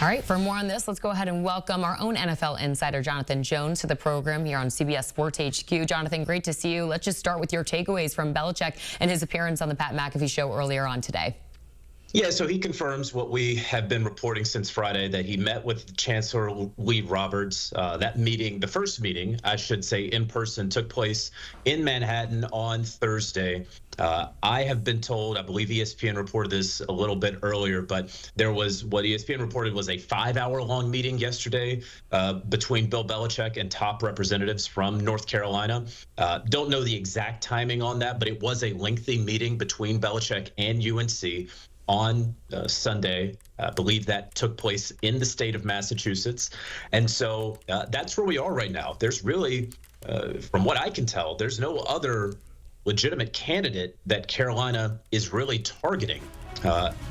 All right, for more on this, let's go ahead and welcome our own NFL insider, Jonathan Jones, to the program here on CBS Sports HQ. Jonathan, great to see you. Let's just start with your takeaways from Belichick and his appearance on the Pat McAfee show earlier on today. Yeah, so he confirms what we have been reporting since Friday, that he met with Chancellor Lee Roberts. That meeting, the first meeting, I should say, in person, took place in Manhattan on Thursday. I have been told, I believe ESPN reported this a little bit earlier, but there was what ESPN reported was a 5-hour-long meeting yesterday between Bill Belichick and top representatives from North Carolina. Don't know the exact timing on that, but it was a lengthy meeting between Belichick and UNC on Sunday. I believe that took place in the state of Massachusetts. And so that's where we are right now. There's really, from what I can tell, there's no other legitimate candidate that Carolina is really targeting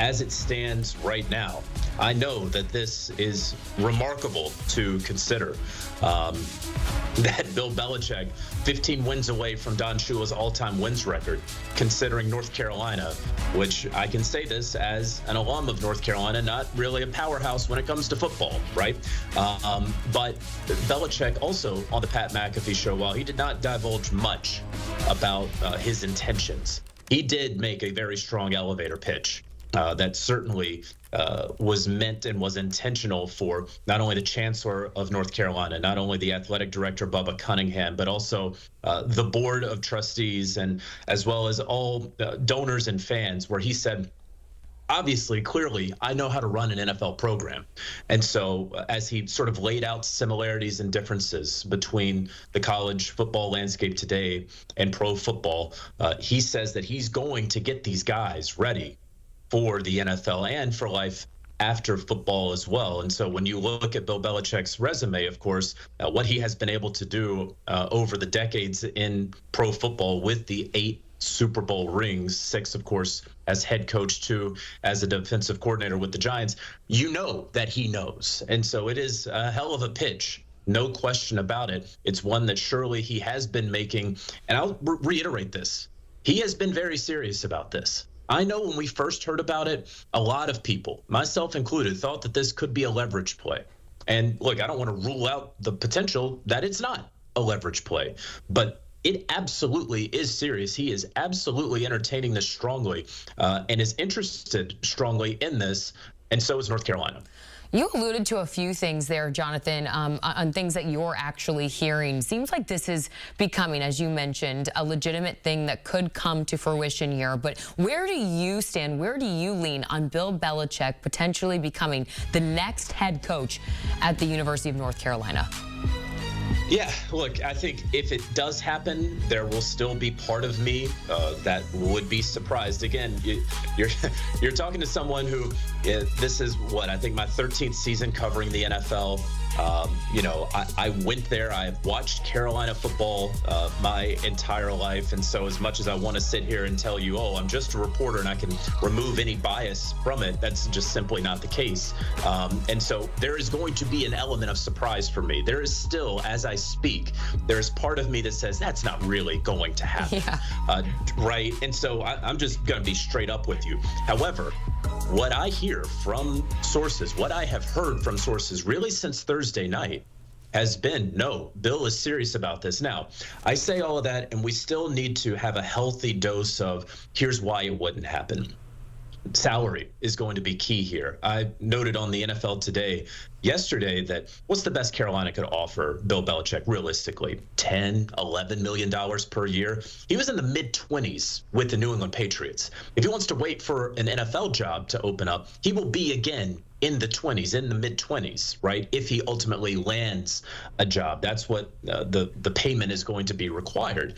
as it stands right now. I know that this is remarkable to consider, that Bill Belichick, 15 wins away from Don Shula's all-time wins record, considering North Carolina, which I can say this as an alum of North Carolina, not really a powerhouse when it comes to football, right? But Belichick also on the Pat McAfee show, while he did not divulge much about his intentions, he did make a very strong elevator pitch that certainly was meant and was intentional for not only the Chancellor of North Carolina, not only the athletic director, Bubba Cunningham, but also the board of trustees, and as well as all donors and fans, where he said, obviously, clearly, I know how to run an NFL program. And so as he sort of laid out similarities and differences between the college football landscape today and pro football, he says that he's going to get these guys ready for the NFL and for life after football as well. And so when you look at Bill Belichick's resume, of course, what he has been able to do over the decades in pro football with the 8 Super Bowl rings, 6, of course, as head coach, 2 as a defensive coordinator with the Giants, you know that he knows. And so it is a hell of a pitch. No question about it. It's one that surely he has been making. And I'll reiterate this. He has been very serious about this. I know when we first heard about it, a lot of people, myself included, thought that this could be a leverage play. And look, I don't want to rule out the potential that it's not a leverage play, but it absolutely is serious. He is absolutely entertaining this strongly and is interested strongly in this, and so is North Carolina. You alluded to a few things there, Jonathan, on things that you're actually hearing. Seems like this is becoming, as you mentioned, a legitimate thing that could come to fruition here. But where do you stand? Where do you lean on Bill Belichick potentially becoming the next head coach at the University of North Carolina? Yeah, look, I think if it does happen, there will still be part of me that would be surprised. Again, you're talking to someone who, this is what, I think my 13th season covering the NFL. You know, I went there. I've watched Carolina football my entire life. And so as much as I want to sit here and tell you, oh, I'm just a reporter and I can remove any bias from it, that's just simply not the case. And so there is going to be an element of surprise for me. There is still, as I speak, there's part of me that says that's not really going to happen. Yeah. Right. And so I'm just going to be straight up with you. However, what I hear from sources, what I have heard from sources really since Thursday night has been, no, Bill is serious about this. Now, I say all of that, and we still need to have a healthy dose of here's why it wouldn't happen. Salary is going to be key here. I noted on the NFL Today yesterday that what's the best Carolina could offer Bill Belichick realistically? $10, $11 million per year. He was in the mid-20s with the New England Patriots. If he wants to wait for an NFL job to open up, he will be again in the 20s, in the mid-20s, right? If he ultimately lands a job, that's what the payment is going to be required.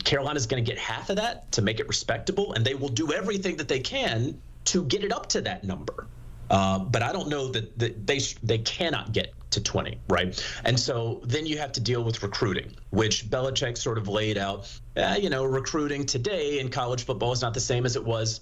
Carolina's going to get half of that to make it respectable, and they will do everything that they can to get it up to that number. But I don't know that they cannot get to 20, right? And so then you have to deal with recruiting, which Belichick sort of laid out. You know, recruiting today in college football is not the same as it was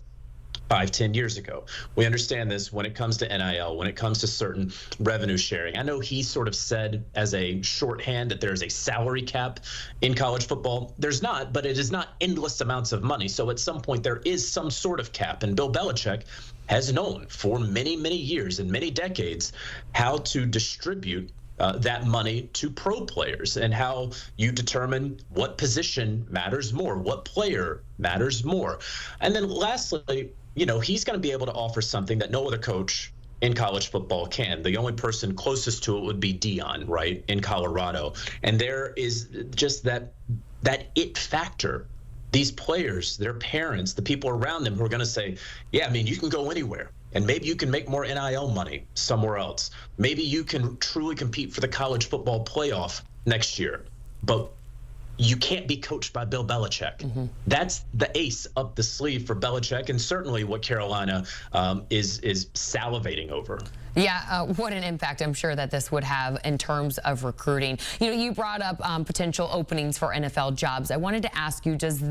5-10 years ago. We understand this when it comes to NIL, when it comes to certain revenue sharing. I know he sort of said as a shorthand that there's a salary cap in college football. There's not, but it is not endless amounts of money. So at some point there is some sort of cap. And Bill Belichick has known for many, many years and many decades how to distribute that money to pro players and how you determine what position matters more, what player matters more. And then lastly, he's going to be able to offer something that no other coach in college football can. The only person closest to it would be Dion, right, in Colorado. And there is just that it factor. These players, their parents, the people around them who are going to say, yeah, I mean, you can go anywhere. And maybe you can make more NIL money somewhere else. Maybe you can truly compete for the college football playoff next year. But you can't be coached by Bill Belichick. Mm-hmm. That's the ace up the sleeve for Belichick, and certainly what Carolina is salivating over. Yeah, what an impact I'm sure that this would have in terms of recruiting. You brought up potential openings for NFL jobs. I wanted to ask you, does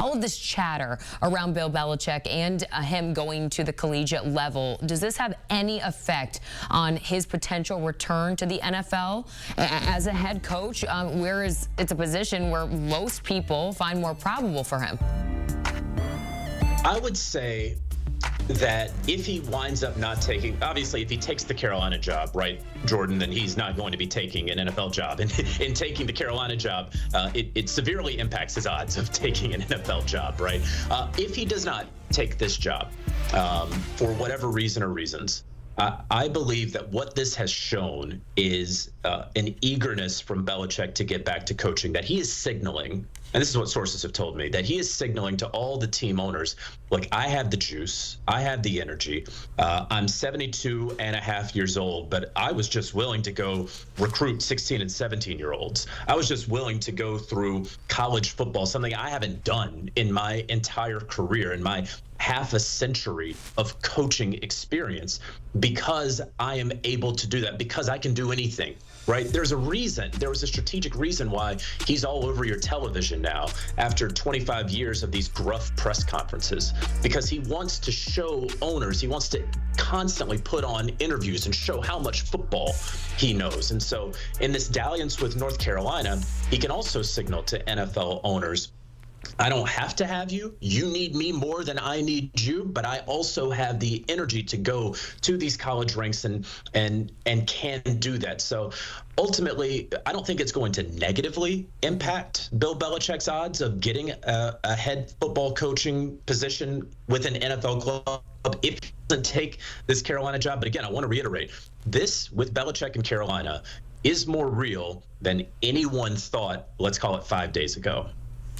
all of this chatter around Bill Belichick and him going to the collegiate level, does this have any effect on his potential return to the NFL as a head coach, whereas it's a position where most people find more probable for him? I would say that if he winds up not taking, obviously, if he takes the Carolina job, right, Jordan, then he's not going to be taking an NFL job. And in taking the Carolina job, it severely impacts his odds of taking an NFL job, right? If he does not take this job for whatever reason or reasons, I believe that what this has shown is an eagerness from Belichick to get back to coaching, that he is signaling, and this is what sources have told me, that he is signaling to all the team owners, look, I have the juice, I have the energy. I'm 72 and a half years old, but I was just willing to go recruit 16 and 17-year-olds. I was just willing to go through college football, something I haven't done in my entire career, in my half a century of coaching experience, because I am able to do that, because I can do anything, right? There's a reason, there was a strategic reason why he's all over your television now after 25 years of these gruff press conferences, because he wants to show owners, he wants to constantly put on interviews and show how much football he knows. And so in this dalliance with North Carolina, he can also signal to NFL owners, I don't have to have you. You need me more than I need you, but I also have the energy to go to these college ranks and can do that. So ultimately, I don't think it's going to negatively impact Bill Belichick's odds of getting a head football coaching position with an NFL club if he doesn't take this Carolina job. But again, I want to reiterate, this with Belichick and Carolina is more real than anyone thought, let's call it 5 days ago.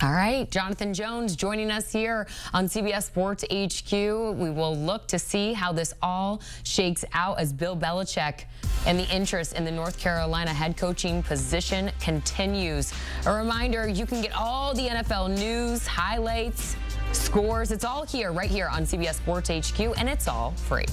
All right, Jonathan Jones joining us here on CBS Sports HQ. We will look to see how this all shakes out as Bill Belichick and the interest in the North Carolina head coaching position continues. A reminder, you can get all the NFL news, highlights, scores. It's all here, right here on CBS Sports HQ, and it's all free.